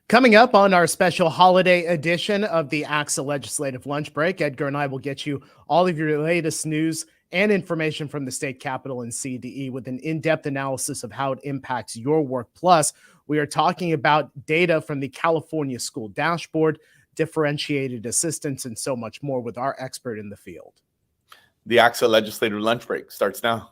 Coming up on our special holiday edition of the ACSA Legislative Lunch Break, Edgar and I will get you all of your latest news and information from the state capitol and CDE with an in-depth analysis of how it impacts your work. Plus, we are talking about data from the California School Dashboard, differentiated assistance, and so much more with our expert in the field. The ACSA Legislative Lunch Break starts now.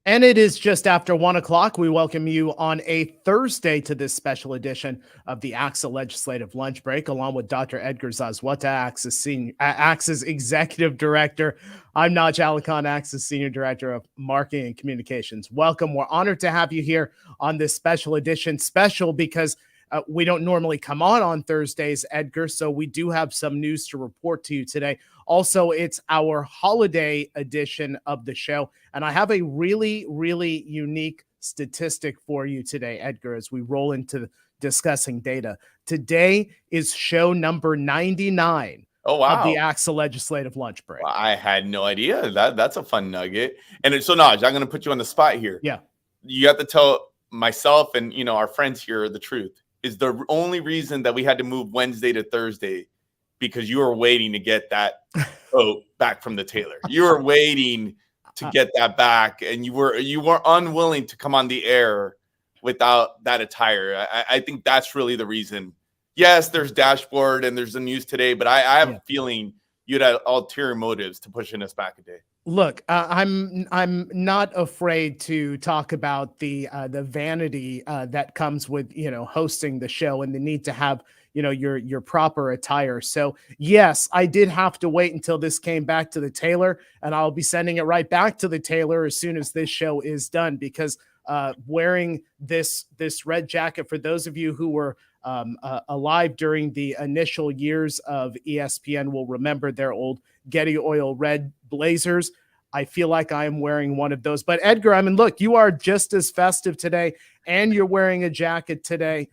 And it is just after 1 o'clock. We welcome you on a Thursday to this special edition of the ACSA Legislative Lunch Break, along with Dr. Edgar Zazwata, ACSA's Executive Director. I'm Naj Alikhan, ACSA's Senior Director of Marketing and Communications. Welcome. We're honored to have you here on this special edition. Special because we don't normally come on Thursdays, Edgar, so we do have some news to report to you today. Also, it's our holiday edition of the show, and I have a really, really unique statistic for you today, Edgar, as we roll into discussing data. Today is show number 99 of the ACSA Legislative Lunch Break. Well, I had no idea. That's a fun nugget. And so, Naj, I'm going to put you on the spot here. Yeah. You have to tell myself and, our friends here the truth. Is the only reason that we had to move Wednesday to Thursday because you were waiting to get that vote back from the Taylor. You were waiting to get that back, and you were unwilling to come on the air without that attire. I think that's really the reason. Yes, there's dashboard and there's the news today, but I have a feeling you'd had ulterior motives to pushing us back a day. Look, I'm not afraid to talk about the vanity that comes with hosting the show and the need to have your proper attire. So yes, I did have to wait until this came back to the Taylor, and I'll be sending it right back to the Taylor as soon as this show is done, because wearing this red jacket, for those of you who were alive during the initial years of ESPN will remember their old Getty Oil red blazers. I feel like I am wearing one of those. But Edgar, I mean, look, you are just as festive today, and you're wearing a jacket today.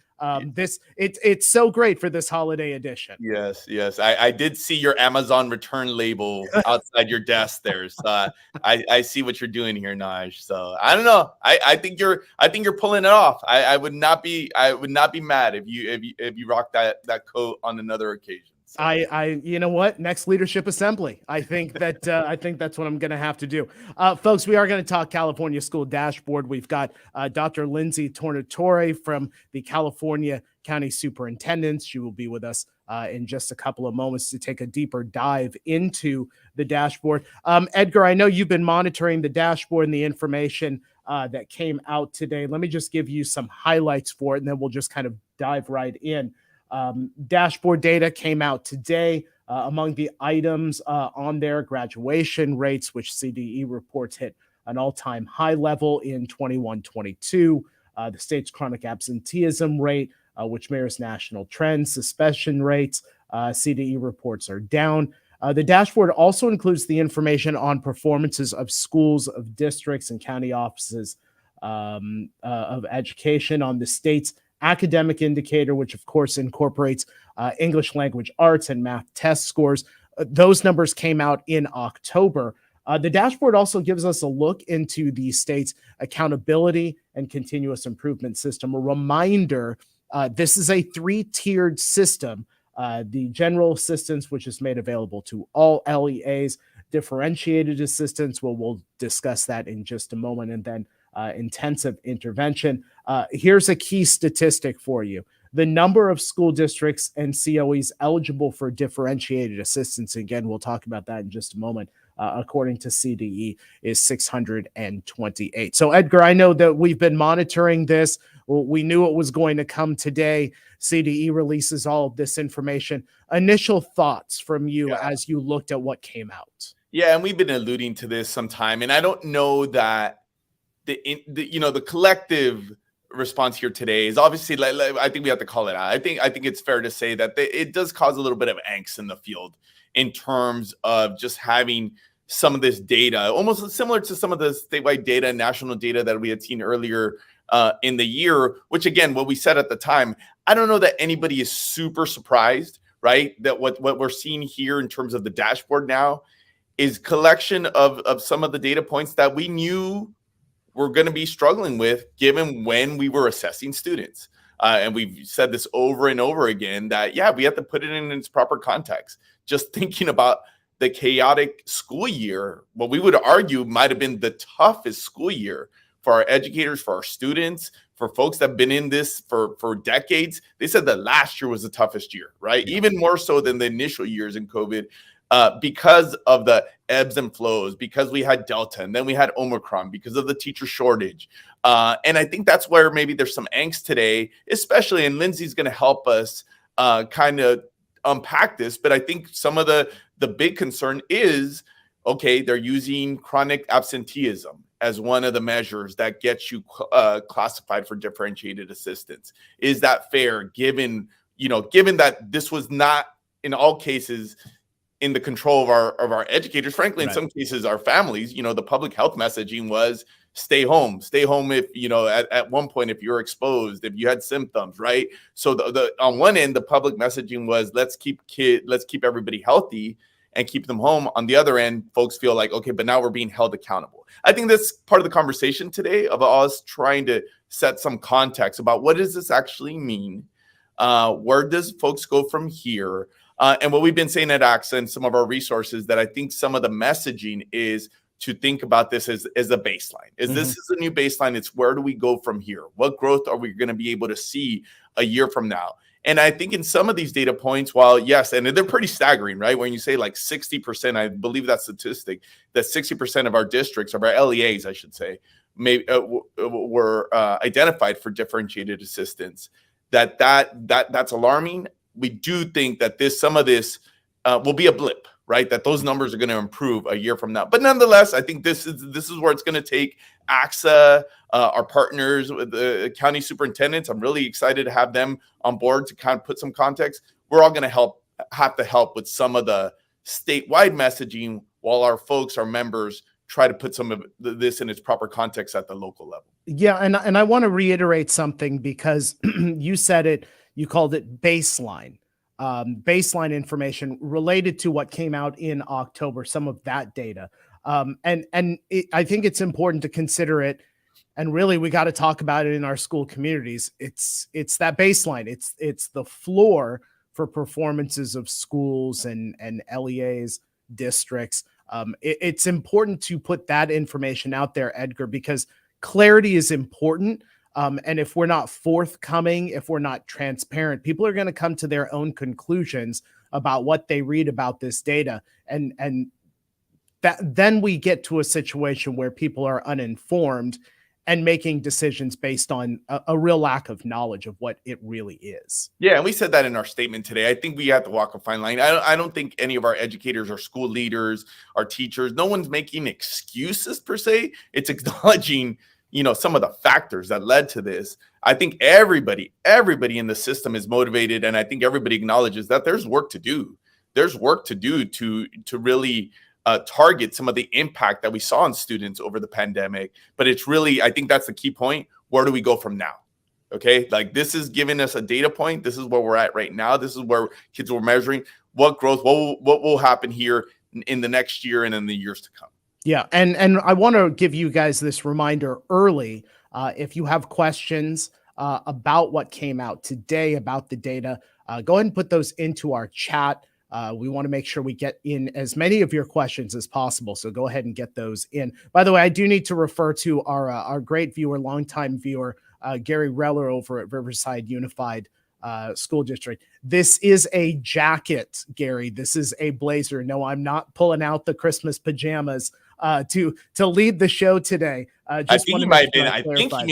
It's so great for this holiday edition. Yes. I did see your Amazon return label outside your desk there. So I see what you're doing here, Naj. So I don't know. I think you're pulling it off. I would not be mad if you rock that coat on another occasion. So. You know what? Next leadership assembly. I think that I think that's what I'm going to have to do. Folks, we are going to talk California School Dashboard. We've got Dr. Lindsay Tornatore from the California County Superintendents. She will be with us in just a couple of moments to take a deeper dive into the dashboard. Edgar, I know you've been monitoring the dashboard and the information that came out today. Let me just give you some highlights for it, and then we'll just kind of dive right in. Dashboard data came out today. Among the items on there, graduation rates, which CDE reports hit an all-time high level in 21-22. The state's chronic absenteeism rate, which mirrors national trends. Suspension rates, CDE reports are down. The dashboard also includes the information on performances of schools, of districts, and county offices of education on the state's academic indicator, which of course incorporates English language arts and math test scores. Those numbers came out in October. The dashboard also gives us a look into the state's accountability and continuous improvement system. A reminder, this is a 3-tiered system. The general assistance, which is made available to all LEAs, differentiated assistance, we'll discuss that in just a moment, and then intensive intervention. Here's a key statistic for you. The number of school districts and COEs eligible for differentiated assistance, again, we'll talk about that in just a moment, according to CDE, is 628. So, Edgar, I know that we've been monitoring this. We knew it was going to come today. CDE releases all of this information. Initial thoughts from you as you looked at what came out. Yeah, and we've been alluding to this sometime, and I don't know that the collective response here today is obviously like I think we have to call it out. I think it's fair to say that it does cause a little bit of angst in the field in terms of just having some of this data, almost similar to some of the statewide data, national data that we had seen earlier in the year, which again, what we said at the time, I don't know that anybody is super surprised, right? That what we're seeing here in terms of the dashboard now is collection of some of the data points that we knew we're going to be struggling with given when we were assessing students. And we've said this over and over again that, yeah, we have to put it in its proper context. Just thinking about the chaotic school year, what we would argue might have been the toughest school year for our educators, for our students, for folks that have been in this for decades. They said that last year was the toughest year, right? Yeah. Even more so than the initial years in COVID. Because of the ebbs and flows, because we had Delta and then we had Omicron, because of the teacher shortage. And I think that's where maybe there's some angst today, especially, and Lindsay's going to help us kind of unpack this. But I think some of the big concern is, okay, they're using chronic absenteeism as one of the measures that gets you classified for differentiated assistance. Is that fair, given that this was not in all cases in the control of our educators, frankly, in some cases, our families? The public health messaging was stay home if, at one point, if you're exposed, if you had symptoms, right? So the on one end, the public messaging was let's keep everybody healthy and keep them home. On the other end, folks feel like, okay, but now we're being held accountable. I think that's part of the conversation today of us trying to set some context about what does this actually mean? Where does folks go from here? And what we've been saying at ACSA and some of our resources, that I think some of the messaging is to think about this as a baseline. This is a new baseline. It's where do we go from here? What growth are we going to be able to see a year from now? And I think in some of these data points, while yes, and they're pretty staggering, right? When you say like 60%, I believe that statistic, that 60% of our districts, of our LEAs, I should say, were identified for differentiated assistance. That's alarming. We do think that some of this will be a blip, right? That those numbers are going to improve a year from now. But nonetheless, I think this is where it's going to take ACSA, our partners, the county superintendents. I'm really excited to have them on board to kind of put some context. We're all going to have to help with some of the statewide messaging while our folks, our members, try to put some of this in its proper context at the local level. Yeah, and I want to reiterate something, because you said it. You called it baseline information related to what came out in October, some of that data. I think it's important to consider it. And really, we got to talk about it in our school communities. It's that baseline. It's the floor for performances of schools and LEAs, districts. It's important to put that information out there, Edgar, because clarity is important. And if we're not forthcoming, if we're not transparent, people are going to come to their own conclusions about what they read about this data. And that then we get to a situation where people are uninformed and making decisions based on a real lack of knowledge of what it really is. Yeah, and we said that in our statement today. I think we have to walk a fine line. I don't think any of our educators or school leaders, our teachers, no one's making excuses per se. It's acknowledging some of the factors that led to this. I think everybody in the system is motivated, and I think everybody acknowledges that there's work to do. There's work to do to really target some of the impact that we saw on students over the pandemic. But it's really, I think that's the key point. Where do we go from now? Okay, like this is giving us a data point. This is where we're at right now. This is where kids were measuring what growth, what will happen here in the next year and in the years to come. Yeah, and I want to give you guys this reminder early. If you have questions about what came out today, about the data, go ahead and put those into our chat. We want to make sure we get in as many of your questions as possible, so go ahead and get those in. By the way, I do need to refer to our great viewer, longtime viewer, Gary Reller over at Riverside Unified School District. This is a jacket, Gary. This is a blazer. No, I'm not pulling out the Christmas pajamas to lead the show today. I think he may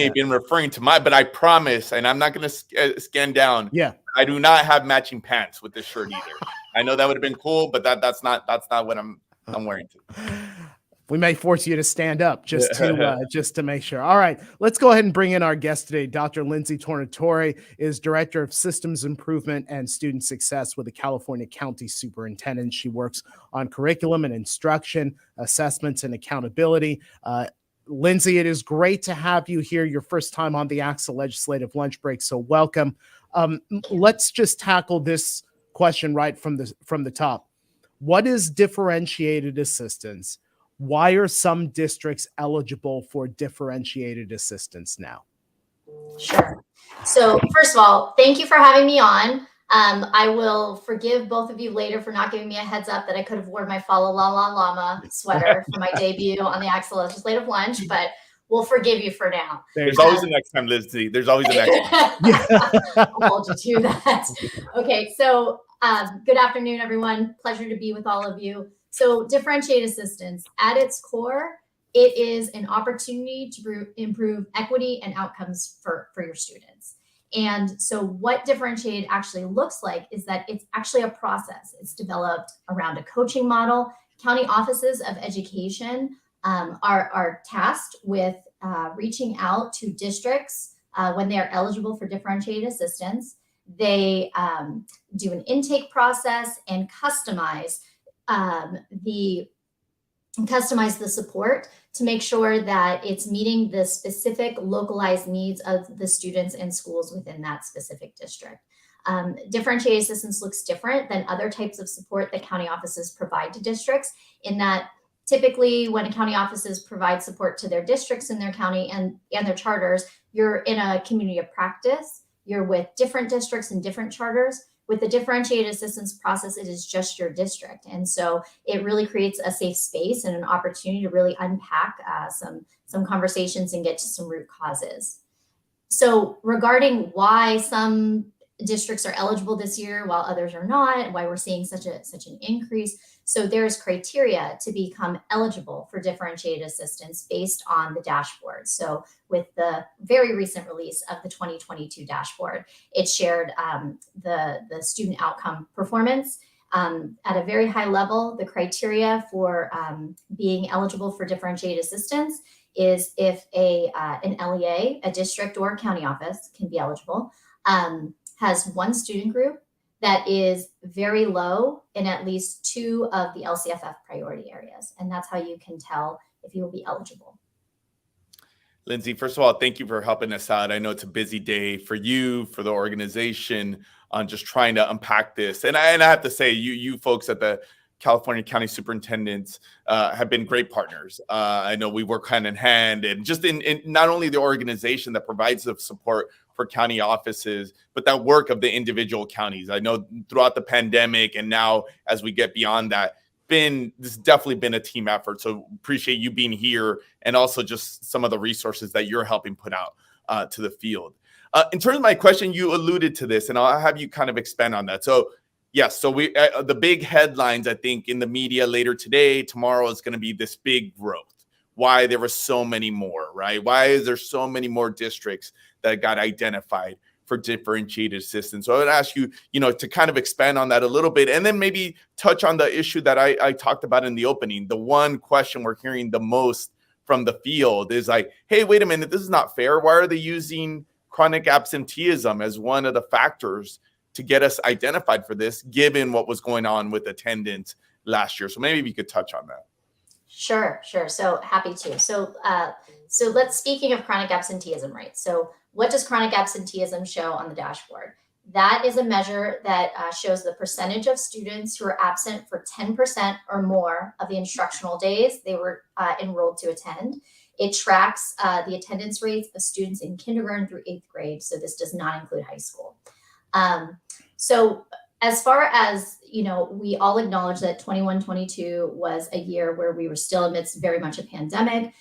have been referring to but I promise, and I'm not going to scan down. Yeah, I do not have matching pants with this shirt either. I know that would have been cool, but that's not what I'm wearing today. We may force you to stand up just to make sure. All right, let's go ahead and bring in our guest today. Dr. Lindsay Tornatore is Director of Systems Improvement and Student Success with the California County Superintendent. She works on curriculum and instruction, assessments, and accountability. Lindsay, it is great to have you here. Your first time on the ACSA Legislative Lunch Break, so welcome. Let's just tackle this question right from the top. What is differentiated assistance? Why are some districts eligible for differentiated assistance now? Sure. So first of all, thank you for having me on. I will forgive both of you later for not giving me a heads up that I could have worn my Fa La La La Llama sweater for my debut on the ACSA Legislative Lunch, but we'll forgive you for now. There's always a next time, Lindsay. There's always a next time. I'll hold you to that. Okay, so good afternoon, everyone. Pleasure to be with all of you. So differentiated assistance, at its core, it is an opportunity to improve equity and outcomes for your students. And so what differentiated actually looks like is that it's actually a process. It's developed around a coaching model. County offices of education are tasked with reaching out to districts when they are eligible for differentiated assistance. They do an intake process and customize the support to make sure that it's meeting the specific localized needs of the students and schools within that specific district. Differentiated assistance looks different than other types of support that county offices provide to districts, in that typically when county offices provide support to their districts in their county and their charters, you're in a community of practice, you're with different districts and different charters. With the differentiated assistance process, it is just your district. And so it really creates a safe space and an opportunity to really unpack some conversations and get to some root causes. So regarding why some districts are eligible this year while others are not, why we're seeing such an increase. So there's criteria to become eligible for differentiated assistance based on the dashboard. So with the very recent release of the 2022 dashboard, it shared the student outcome performance at a very high level. The criteria for being eligible for differentiated assistance is if an LEA, a district or county office can be eligible, has one student group that is very low in at least 2 of the LCFF priority areas. And that's how you can tell if you will be eligible. Lindsay, first of all, thank you for helping us out. I know it's a busy day for you, for the organization, on just trying to unpack this. And I have to say, you folks at the California County Superintendents have been great partners. I know we work hand in hand, and just in not only the organization that provides the support for county offices, but that work of the individual counties. I know throughout the pandemic and now as we get beyond that, this has definitely been a team effort. So appreciate you being here, and also just some of the resources that you're helping put out to the field. In terms of my question, you alluded to this, and I'll have you kind of expand on that. So yes, so we the big headlines, I think, in the media later today, tomorrow, is going to be this big growth. Why there were so many more, right? Why is there so many more districts that got identified for differentiated assistance? So I would ask you, to kind of expand on that a little bit, and then maybe touch on the issue that I talked about in the opening. The one question we're hearing the most from the field is like, hey, wait a minute, this is not fair. Why are they using chronic absenteeism as one of the factors to get us identified for this, given what was going on with attendance last year? So maybe you could touch on that. Sure. So happy to. So speaking of chronic absenteeism, right? So what does chronic absenteeism show on the dashboard? That is a measure that shows the percentage of students who are absent for 10% or more of the instructional days they were enrolled to attend. It tracks the attendance rates of students in kindergarten through 8th grade. So this does not include high school. So as far as, we all acknowledge that 21-22 was a year where we were still amidst very much a pandemic.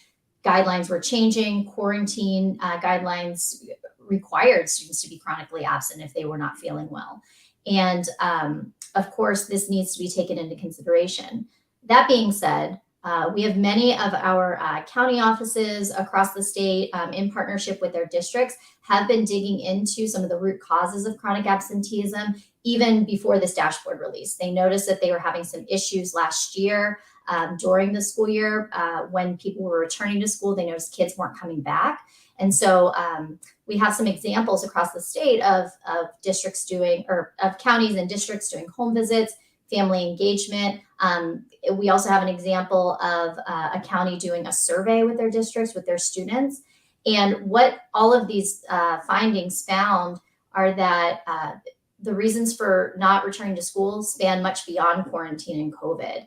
Guidelines were changing. Quarantine guidelines required students to be chronically absent if they were not feeling well. And of course, this needs to be taken into consideration. That being said, we have many of our county offices across the state, in partnership with their districts, have been digging into some of the root causes of chronic absenteeism even before this dashboard release. They noticed that they were having some issues last year during the school year. When people were returning to school, they noticed kids weren't coming back. And so we have some examples across the state of districts doing, or of counties and districts doing home visits, family engagement. We also have an example of a county doing a survey with their districts, with their students. And what all of these findings found are that the reasons for not returning to school span much beyond quarantine and COVID.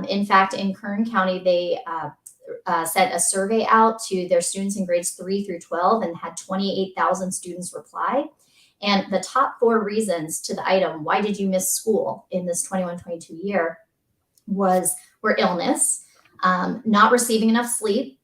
In fact, in Kern County, they sent a survey out to their students in grades 3 through 12 and had 28,000 students reply. And the top 4 reasons to the item, why did you miss school in this 21-22 year, were illness, not receiving enough sleep,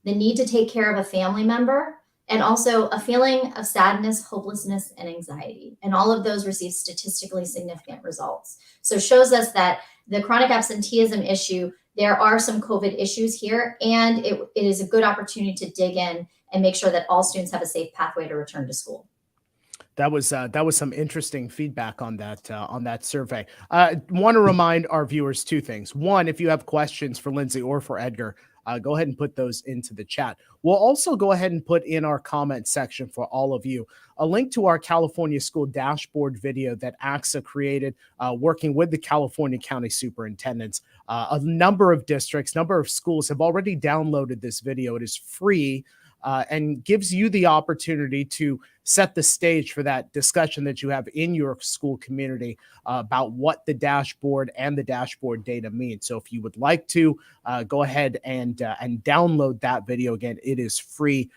the need to take care of a family member, and also a feeling of sadness, hopelessness, and anxiety. And all of those received statistically significant results. So it shows us that the chronic absenteeism issue, there are some COVID issues here, and it is a good opportunity to dig in and make sure that all students have a safe pathway to return to school. That was some interesting feedback on that survey. Want to remind our viewers 2 things. One, if you have questions for Lindsay or for Edgar, go ahead and put those into the chat. We'll also go ahead and put in our comment section for all of you a link to our California School Dashboard video that ACSA created, working with the California County Superintendents. A number of districts, number of schools have already downloaded this video. It is free. And gives you the opportunity to set the stage for that discussion that you have in your school community about what the dashboard and the dashboard data mean. So if you would like to go ahead and download that video, again, it is free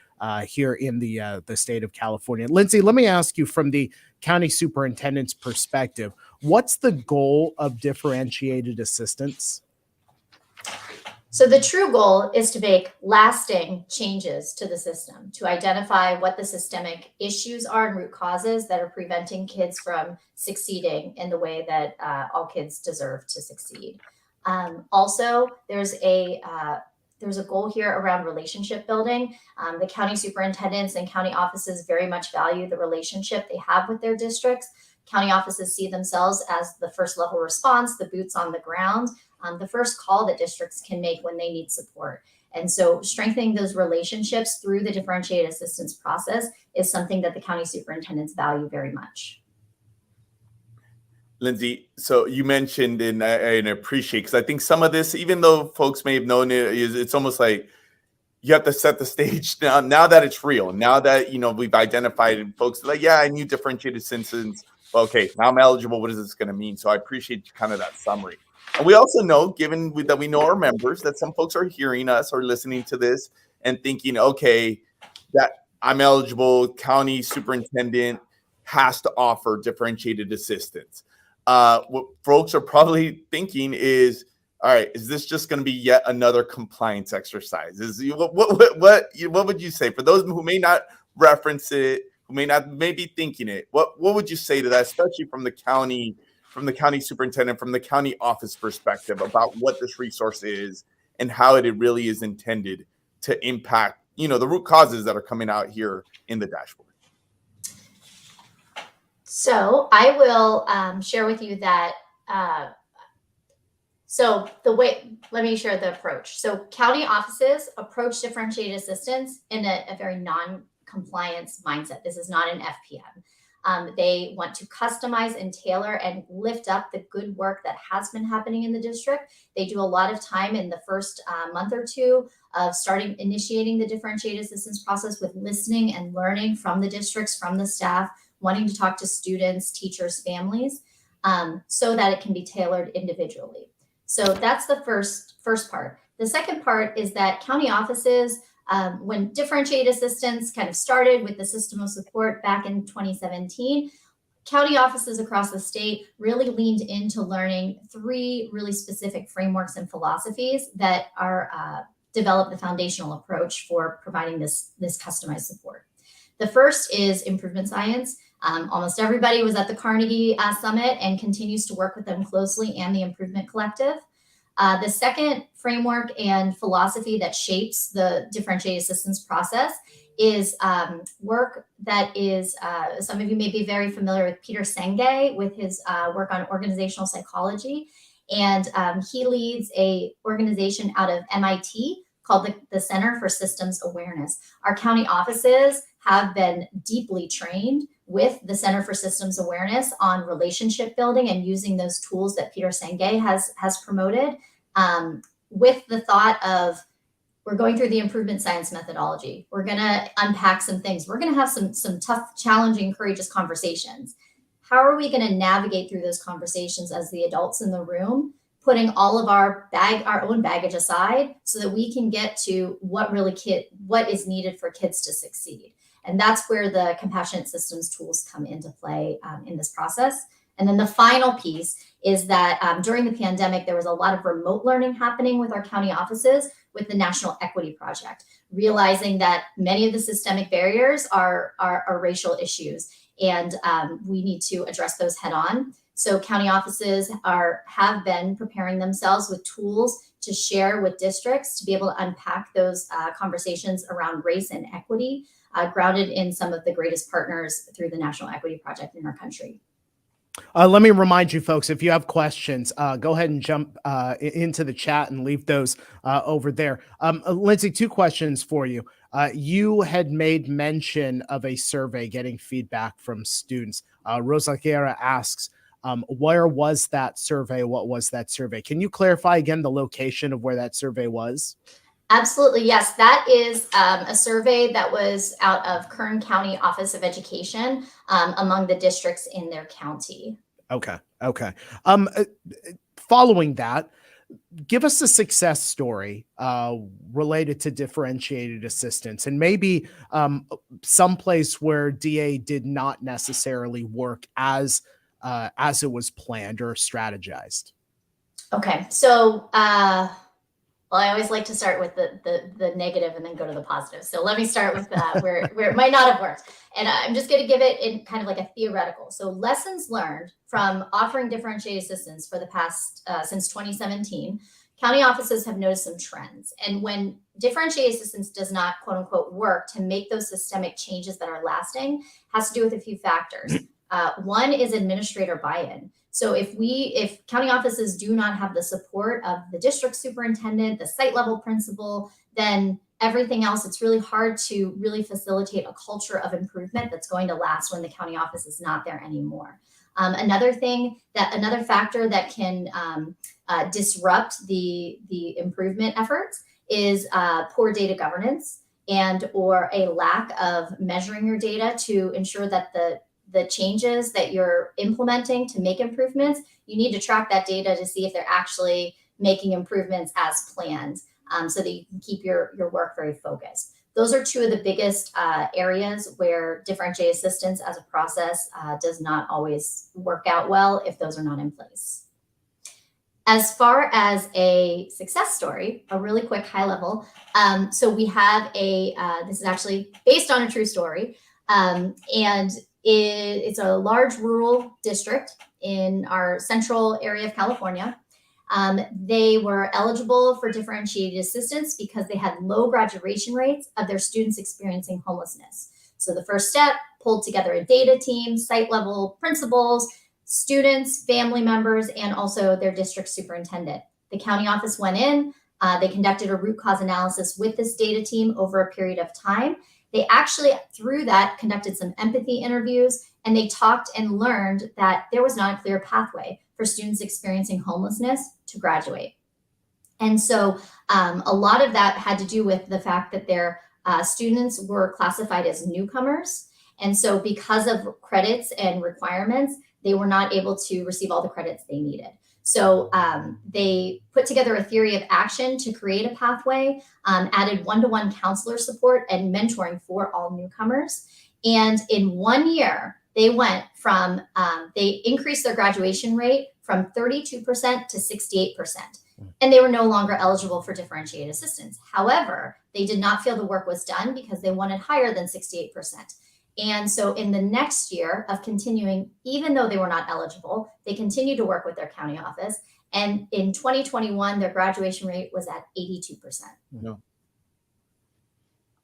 here in the state of California. Lindsay, let me ask you, from the county superintendent's perspective, what's the goal of differentiated assistance? So the true goal is to make lasting changes to the system, to identify what the systemic issues are and root causes that are preventing kids from succeeding in the way that all kids deserve to succeed. Also, there's a goal here around relationship building. The county superintendents and county offices very much value the relationship they have with their districts. County offices see themselves as the first level response, the boots on the ground, the first call that districts can make when they need support. And so strengthening those relationships through the differentiated assistance process is something that the county superintendents value very much. Lindsay, so you mentioned, and I appreciate, because I think some of this, even though folks may have known it, it's almost like you have to set the stage now that it's real. Now that, we've identified, and folks are like, yeah, I need differentiated assistance. Well, okay, now I'm eligible. What is this going to mean? So I appreciate kind of that summary. And we also know, given that we know our members, that some folks are hearing us or listening to this and thinking, okay, that I'm eligible, county superintendent has to offer differentiated assistance. What folks are probably thinking is, all right, is this just going to be yet another compliance exercise? What would you say for those who may not reference it, who may be thinking it? What would you say to that, especially from the county superintendent, from the county office perspective, about what this resource is and how it really is intended to impact, the root causes that are coming out here in the dashboard? So I will share with you that, let me share the approach. So county offices approach differentiated assistance in a very non-compliance mindset. This is not an FPM. They want to customize and tailor and lift up the good work that has been happening in the district. They do a lot of time in the first month or two of initiating the differentiated assistance process with listening and learning from the districts, from the staff, wanting to talk to students, teachers, families, so that it can be tailored individually. So that's the first part. The second part is that county offices, when differentiated assistance kind of started with the system of support back in 2017, county offices across the state really leaned into learning 3 really specific frameworks and philosophies that are develop the foundational approach for providing this customized support. The first is improvement science. Almost everybody was at the Carnegie Summit and continues to work with them closely, and the Improvement Collective. The second framework and philosophy that shapes the differentiated assistance process is work that is, some of you may be very familiar with Peter Senge with his work on organizational psychology. And he leads a organization out of MIT called the Center for Systems Awareness. Our county offices have been deeply trained with the Center for Systems Awareness on relationship building and using those tools that Peter Senge has promoted, with the thought of, we're going through the improvement science methodology. We're going to unpack some things. We're going to have some tough, challenging, courageous conversations. How are we going to navigate through those conversations as the adults in the room, putting all of our own baggage aside so that we can get to what is needed for kids to succeed? And that's where the compassionate systems tools come into play in this process. And then the final piece is that during the pandemic, there was a lot of remote learning happening with our county offices with the National Equity Project, realizing that many of the systemic barriers are racial issues, and we need to address those head on. So county offices have been preparing themselves with tools to share with districts to be able to unpack those conversations around race and equity, grounded in some of the greatest partners through the National Equity Project in our country. Let me remind you folks, if you have questions, go ahead and jump into the chat and leave those over there. Lindsay, 2 questions for you. You had made mention of a survey getting feedback from students. Rosa Guerra asks, where was that survey? What was that survey? Can you clarify again the location of where that survey was? Absolutely, yes. That is a survey that was out of Kern County Office of Education among the districts in their county. Okay. Following that, give us a success story related to differentiated assistance, and maybe someplace where DA did not necessarily work as it was planned or strategized. Okay, so well, I always like to start with the negative and then go to the positive. So let me start with where it might not have worked. And I'm just going to give it in kind of like a theoretical. So lessons learned from offering differentiated assistance for the past, since 2017, county offices have noticed some trends. And when differentiated assistance does not, quote unquote, work to make those systemic changes that are lasting, has to do with a few factors. One is administrator buy-in. So if county offices do not have the support of the district superintendent, the site level principal, then everything else, it's really hard to really facilitate a culture of improvement that's going to last when the county office is not there anymore. Another factor that can disrupt the improvement efforts is poor data governance and or a lack of measuring your data to ensure that the changes that you're implementing to make improvements, you need to track that data to see if they're actually making improvements as planned, so that you can keep your work very focused. Those are 2 of the biggest areas where differentiated assistance as a process does not always work out well if those are not in place. As far as a success story, a really quick high level. So we have this is actually based on a true story, and it's a large rural district in our central area of California. They were eligible for differentiated assistance because they had low graduation rates of their students experiencing homelessness. So the first step, pulled together a data team, site level principals, students, family members, and also their district superintendent. The county office went in, they conducted a root cause analysis with this data team over a period of time. They actually, through that, conducted some empathy interviews, and they talked and learned that there was not a clear pathway for students experiencing homelessness to graduate. And so a lot of that had to do with the fact that their students were classified as newcomers. And so because of credits and requirements, they were not able to receive all the credits they needed. So they put together a theory of action to create a pathway, added one-to-one counselor support and mentoring for all newcomers. And in 1 year, they went from, they increased their graduation rate from 32% to 68%. And they were no longer eligible for differentiated assistance. However, they did not feel the work was done because they wanted higher than 68%. And so in the next year of continuing, even though they were not eligible, they continued to work with their county office. And in 2021, their graduation rate was at 82%. No.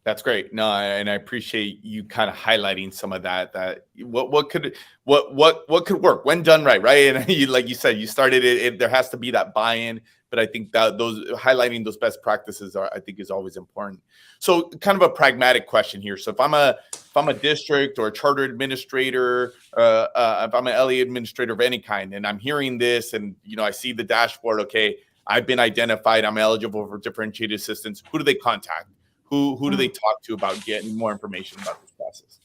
That's great. No, and I appreciate you kind of highlighting some of that. That what could what could work when done right, right? And you, like you said, you started it. There has to be that buy-in, but I think that those highlighting those best practices I think is always important. So, kind of a pragmatic question here. So, if I'm a district or a charter administrator, if I'm an LA administrator of any kind, and I'm hearing this, and I see the dashboard. Okay, I've been identified. I'm eligible for differentiated assistance. Who do they contact? Who do they talk to about getting more information about this process?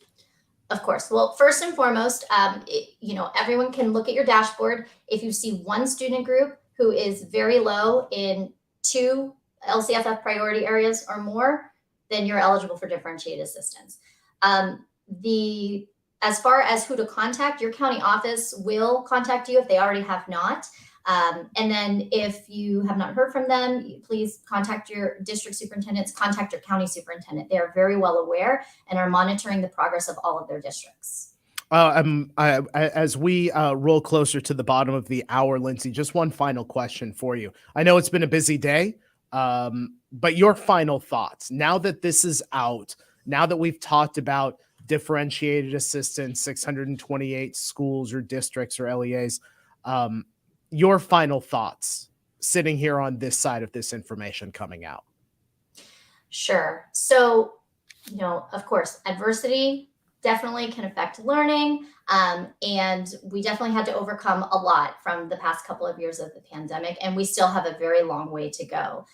Of course. Well, first and foremost, everyone can look at your dashboard. If you see one student group who is very low in 2 LCFF priority areas or more, then you're eligible for differentiated assistance. As far as who to contact, your county office will contact you if they already have not. And then if you have not heard from them, please contact your district superintendents, contact your county superintendent. They are very well aware and are monitoring the progress of all of their districts. As we roll closer to the bottom of the hour, Lindsay, just one final question for you. I know it's been a busy day, but your final thoughts now that this is out, now that we've talked about differentiated assistance, 628 schools or districts or LEAs, your final thoughts sitting here on this side of this information coming out. Sure. So, of course, adversity definitely can affect learning. And we definitely had to overcome a lot from the past couple of years of the pandemic, and we still have a very long way to go.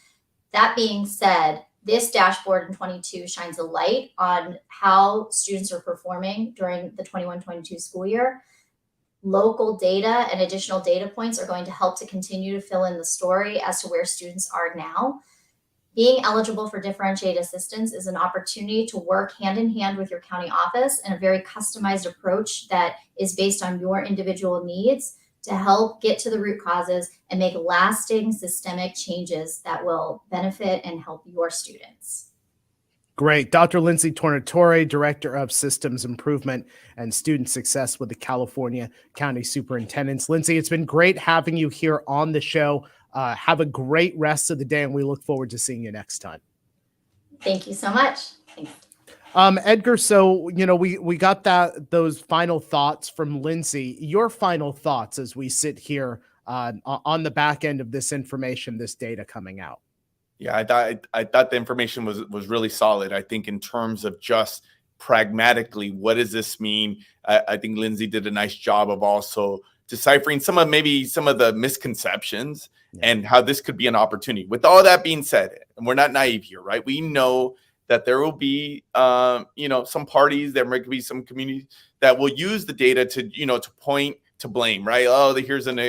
That being said, this dashboard in 22 shines a light on how students are performing during the 21-22 school year. Local data and additional data points are going to help to continue to fill in the story as to where students are now. Being eligible for differentiated assistance is an opportunity to work hand in hand with your county office in a very customized approach that is based on your individual needs to help get to the root causes and make lasting systemic changes that will benefit and help your students. Great. Dr. Lindsay Tornatore, Director of Systems Improvement and Student Success with the California County Superintendents. Lindsay, it's been great having you here on the show. Have a great rest of the day, and we look forward to seeing you next time. Thank you so much. Thanks. Edgar, so, we got those final thoughts from Lindsay. Your final thoughts as we sit here on the back end of this information, this data coming out. Yeah, I thought the information was really solid. I think in terms of just pragmatically, what does this mean? I think Lindsay did a nice job of also deciphering some of the misconceptions and how this could be an opportunity. With all that being said, and we're not naive here, right? We know that there will be, some parties, there might be some communities that will use the data to point to blame, right? Oh, here's an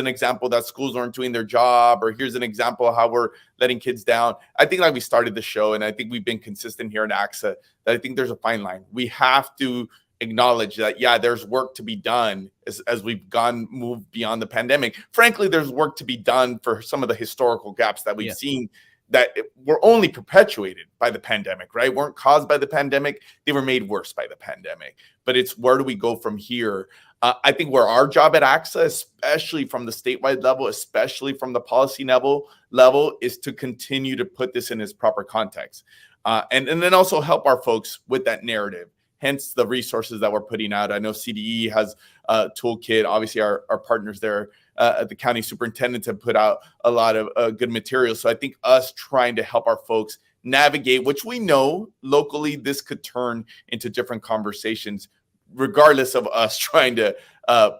example that schools aren't doing their job, or here's an example of how we're letting kids down. I think, like we started the show, and I think we've been consistent here in ACSA, that I think there's a fine line. We have to acknowledge that, yeah, there's work to be done as we've moved beyond the pandemic. Frankly, there's work to be done for some of the historical gaps that we've seen that were only perpetuated by the pandemic, right? Weren't caused by the pandemic. They were made worse by the pandemic. But it's where do we go from here? I think where our job at ACSA, especially from the statewide level, especially from the policy level, is to continue to put this in its proper context. And then also help our folks with that narrative. Hence the resources that we're putting out. I know CDE has a toolkit. Obviously, our partners there at the county superintendents have put out a lot of good material. So I think us trying to help our folks navigate, which we know locally this could turn into different conversations, regardless of us trying to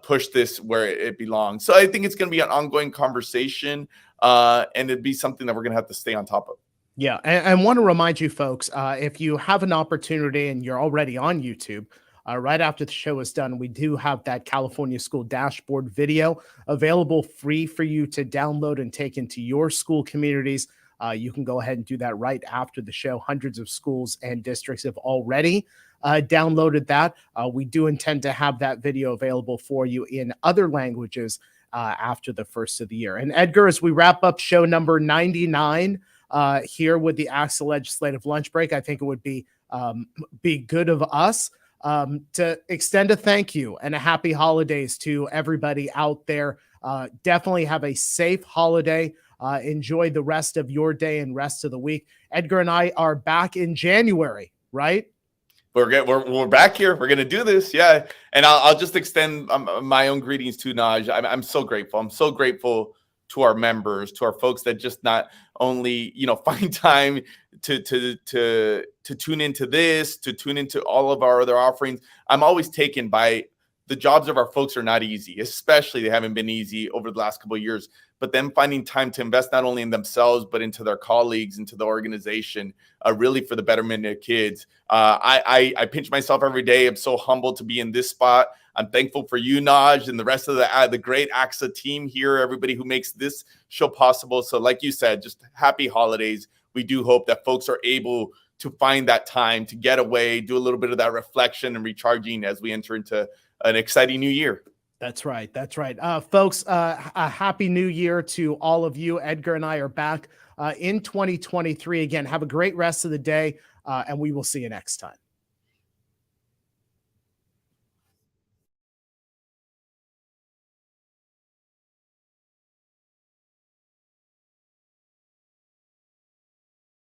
push this where it belongs. So I think it's going to be an ongoing conversation, and it'd be something that we're going to have to stay on top of. Yeah, and want to remind you folks, if you have an opportunity and you're already on YouTube, right after the show is done, we do have that California School Dashboard video available free for you to download and take into your school communities. You can go ahead and do that right after the show. Hundreds of schools and districts have already downloaded that. We do intend to have that video available for you in other languages after the first of the year. And Edgar, as we wrap up show number 99 here with the ACSA Legislative Lunch Break, I think it would be good of us to extend a thank you and a happy holidays to everybody out there. Definitely have a safe holiday. Enjoy the rest of your day and rest of the week. Edgar and I are back in January, right? We're back here. We're gonna do this, yeah. And I'll just extend my own greetings to Naj. I'm so grateful. I'm so grateful to our members, to our folks that just not only find time to tune into this, to tune into all of our other offerings. I'm always taken by the jobs of our folks are not easy, especially they haven't been easy over the last couple of years. But them finding time to invest not only in themselves, but into their colleagues, into the organization, really for the betterment of kids. I pinch myself every day. I'm so humbled to be in this spot. I'm thankful for you, Naj, and the rest of the great ACSA team here, everybody who makes this show possible. So like you said, just happy holidays. We do hope that folks are able to find that time to get away, do a little bit of that reflection and recharging as we enter into an exciting new year. That's right. That's right. Folks, a happy new year to all of you. Edgar and I are back in 2023 again. Have a great rest of the day, and we will see you next time.